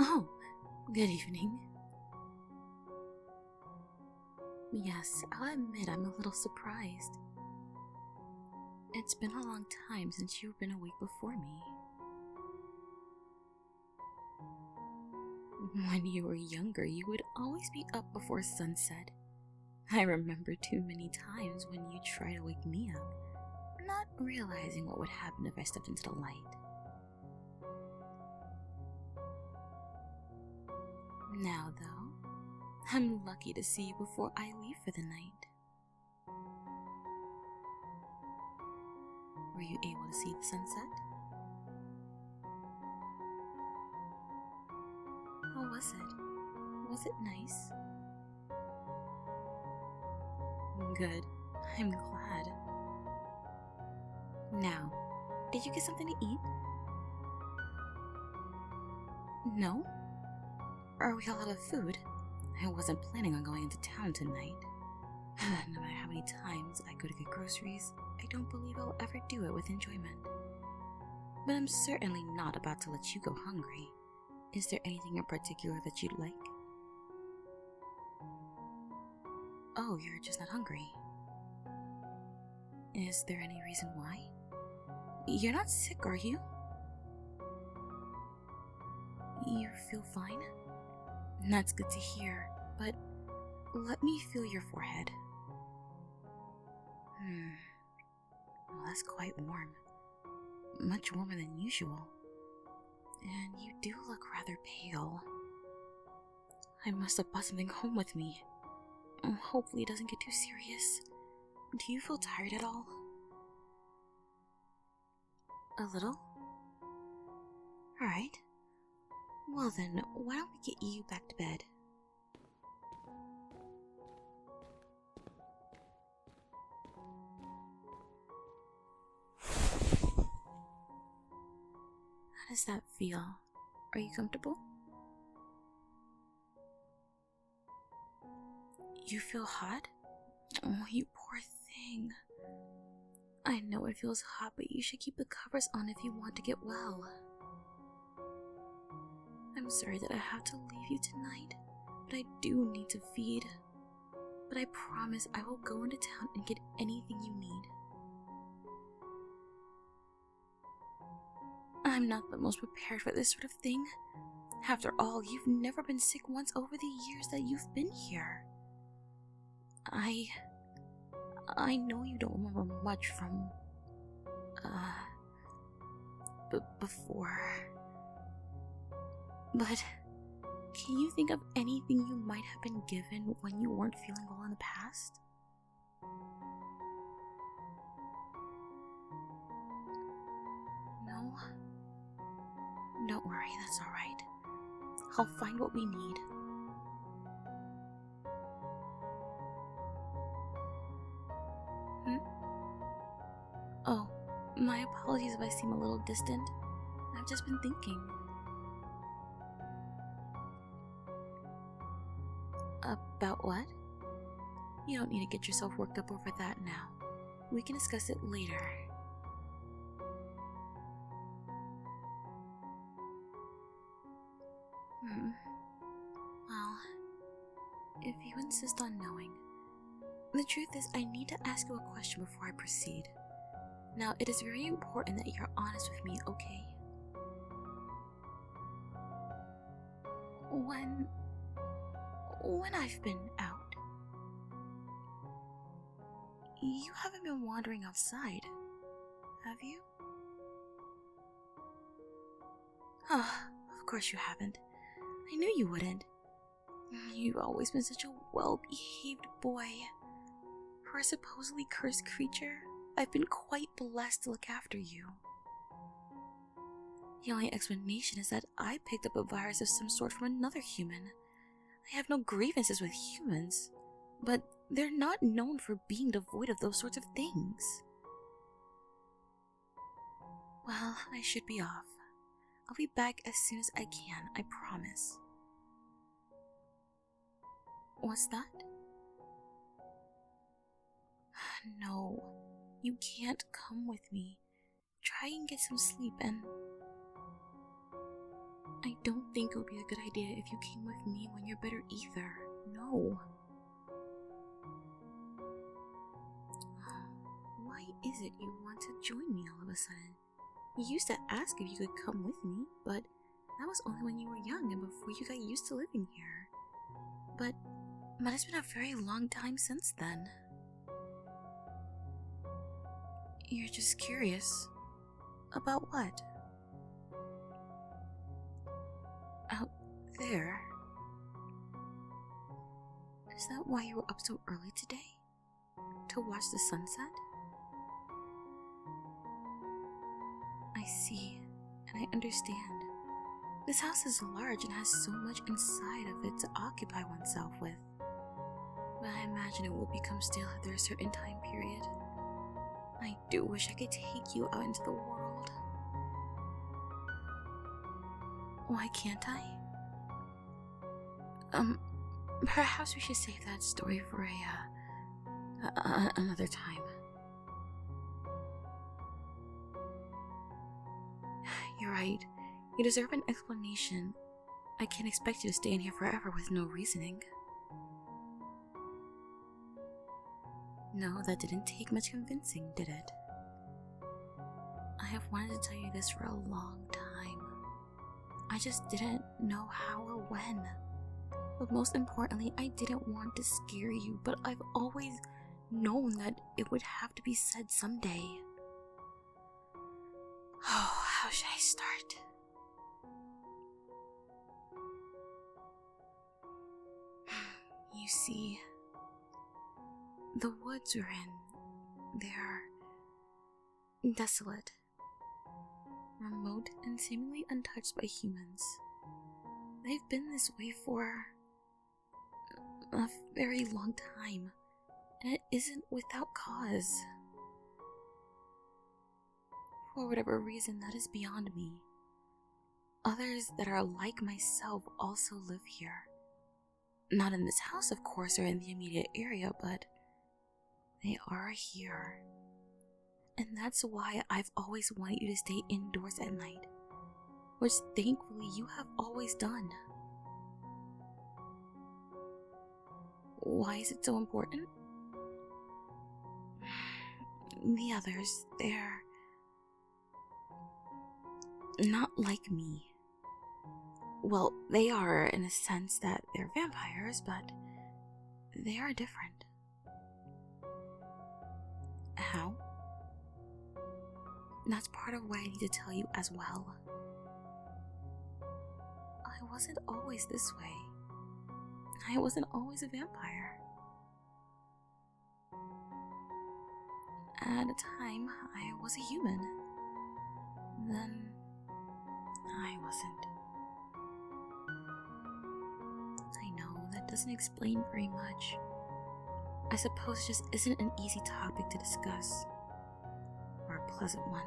Oh, good evening. Yes, I'll admit I'm a little surprised. It's been a long time since you've been awake before me. When you were younger, you would always be up before sunset. I remember too many times when you tried to wake me up, not realizing what would happen if I stepped into the light. Now, though, I'm lucky to see you before I leave for the night. Were you able to see the sunset? How was it? Was it nice? Good. I'm glad. Now, did you get something to eat? No? Are we all out of food? I wasn't planning on going into town tonight. No matter how many times I go to get groceries, I don't believe I'll ever do it with enjoyment. But I'm certainly not about to let you go hungry. Is there anything in particular that you'd like? Oh, you're just not hungry. Is there any reason why? You're not sick, are you? You feel fine? That's good to hear, but let me feel your forehead. Well, that's quite warm. Much warmer than usual. And you do look rather pale. I must have brought something home with me. Hopefully it doesn't get too serious. Do you feel tired at all? A little? Alright. Well then, why don't we get you back to bed? How does that feel? Are you comfortable? You feel hot? Oh, you poor thing. I know it feels hot, but you should keep the covers on if you want to get well. I'm sorry that I have to leave you tonight, but I do need to feed. But I promise I will go into town and get anything you need. I'm not the most prepared for this sort of thing. After all, you've never been sick once over the years that you've been here. I know you don't remember much from, before. But, can you think of anything you might have been given when you weren't feeling well in the past? No? Don't worry, that's alright. I'll find what we need. Oh, my apologies if I seem a little distant. I've just been thinking. About what? You don't need to get yourself worked up over that now. We can discuss it later. Well, if you insist on knowing, the truth is I need to ask you a question before I proceed. Now, it is very important that you're honest with me, okay? When I've been out, you haven't been wandering outside, have you? Of course you haven't. I knew you wouldn't. You've always been such a well-behaved boy. For a supposedly cursed creature, I've been quite blessed to look after you. The only explanation is that I picked up a virus of some sort from another human. I have no grievances with humans, but they're not known for being devoid of those sorts of things. Well, I should be off. I'll be back as soon as I can, I promise. What's that? No, you can't come with me. Try and get some sleep and... I don't think it would be a good idea if you came with me when you're better either. No. Why is it you want to join me all of a sudden? You used to ask if you could come with me, but that was only when you were young and before you got used to living here. But it's been a very long time since then. You're just curious. About what? Out there? Is that why you were up so early today? To watch the sunset? I see, and I understand. This house is large and has so much inside of it to occupy oneself with. But I imagine it will become stale after a certain time period. I do wish I could take you out into the world. Why can't I? Perhaps we should save that story for another time. You're right. You deserve an explanation. I can't expect you to stay in here forever with no reasoning. No, that didn't take much convincing, did it? I have wanted to tell you this for a long time. I just didn't know how or when. But most importantly, I didn't want to scare you, but I've always known that it would have to be said someday. Oh, how should I start? You see, the woods we're in, they're desolate, remote, and seemingly untouched by humans. They've been this way for a very long time, and it isn't without cause. For whatever reason, that is beyond me. Others that are like myself also live here. Not in this house, of course, or in the immediate area, but they are here. And that's why I've always wanted you to stay indoors at night, which thankfully you have always done. Why is it so important? The others, they're not like me. Well, they are in a sense that they're vampires, but they are different. How? That's part of why I need to tell you as well. I wasn't always this way. I wasn't always a vampire. At a time, I was a human. Then, I wasn't. I know, that doesn't explain very much. I suppose it just isn't an easy topic to discuss. Or a pleasant one.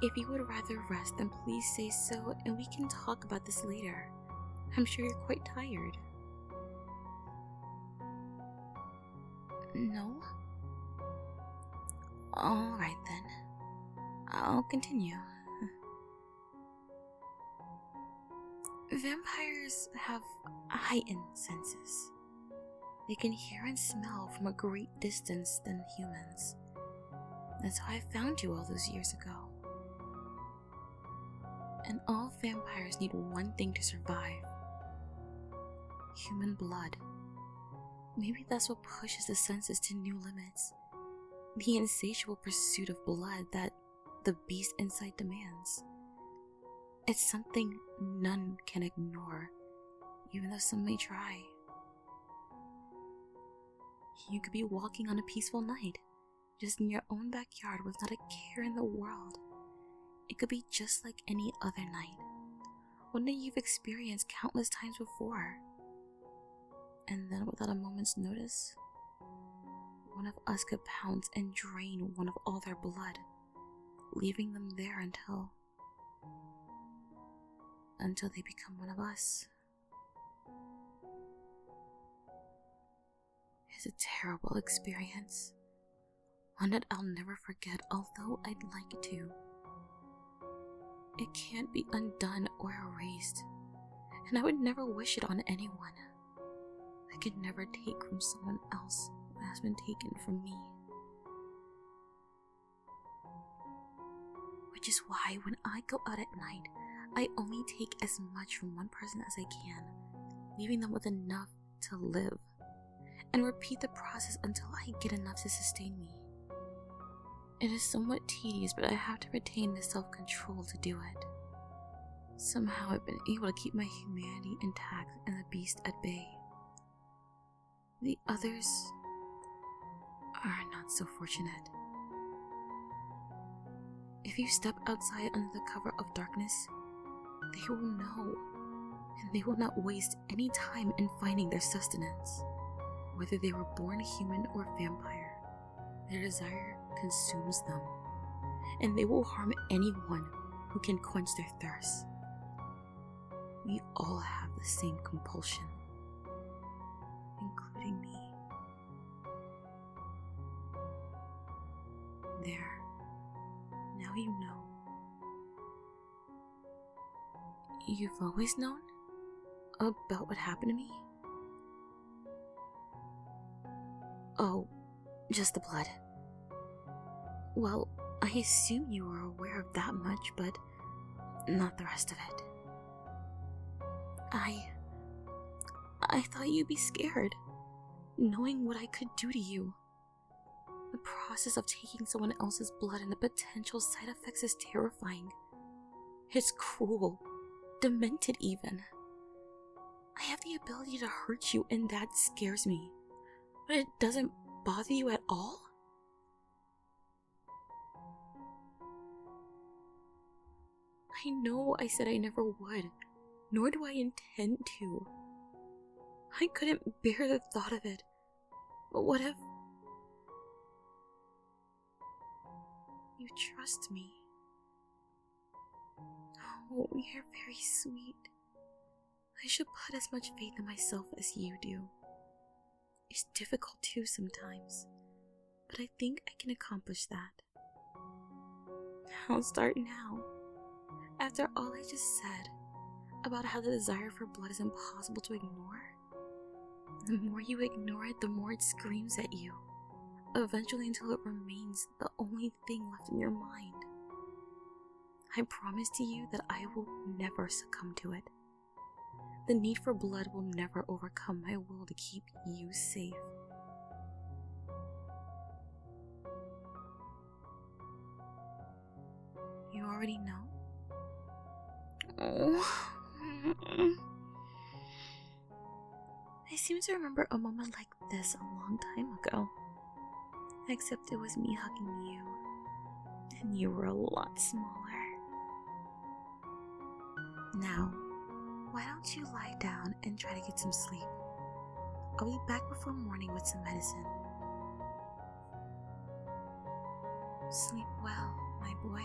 If you would rather rest, then please say so, and we can talk about this later. I'm sure you're quite tired. No? Alright then. I'll continue. Vampires have heightened senses. They can hear and smell from a great distance than humans. That's how I found you all those years ago. And all vampires need one thing to survive. Human blood. Maybe that's what pushes the senses to new limits. The insatiable pursuit of blood that the beast inside demands. It's something none can ignore, even though some may try. You could be walking on a peaceful night, just in your own backyard with not a care in the world. It could be just like any other night, one that you've experienced countless times before. And then without a moment's notice, one of us could pounce and drain one of all their blood, leaving them there until they become one of us. It's a terrible experience, one that I'll never forget, although I'd like to. It can't be undone or erased, and I would never wish it on anyone. I could never take from someone else what has been taken from me. Which is why when I go out at night, I only take as much from one person as I can, leaving them with enough to live, and repeat the process until I get enough to sustain me. It is somewhat tedious, but I have to retain the self-control to do it. Somehow I've been able to keep my humanity intact and the beast at bay. The others are not so fortunate. If you step outside under the cover of darkness, they will know, and they will not waste any time in finding their sustenance. Whether they were born human or vampire, their desire consumes them, and they will harm anyone who can quench their thirst. We all have the same compulsion, including me. There, now you know. You've always known about what happened to me? Oh, just the blood. Well, I assume you were aware of that much, but not the rest of it. I thought you'd be scared, knowing what I could do to you. The process of taking someone else's blood and the potential side effects is terrifying. It's cruel, demented even. I have the ability to hurt you, and that scares me. But it doesn't bother you at all? I know I said I never would, nor do I intend to. I couldn't bear the thought of it. But what if you trust me? Oh, you're very sweet. I should put as much faith in myself as you do. It's difficult too sometimes, but I think I can accomplish that. I'll start now. After all I just said about how the desire for blood is impossible to ignore, the more you ignore it, the more it screams at you, eventually until it remains the only thing left in your mind. I promise to you that I will never succumb to it. The need for blood will never overcome my will to keep you safe. You already know? Oh. I seem to remember a moment like this a long time ago. Except it was me hugging you, and you were a lot smaller. Now, why don't you lie down and try to get some sleep? I'll be back before morning with some medicine. Sleep well, my boy.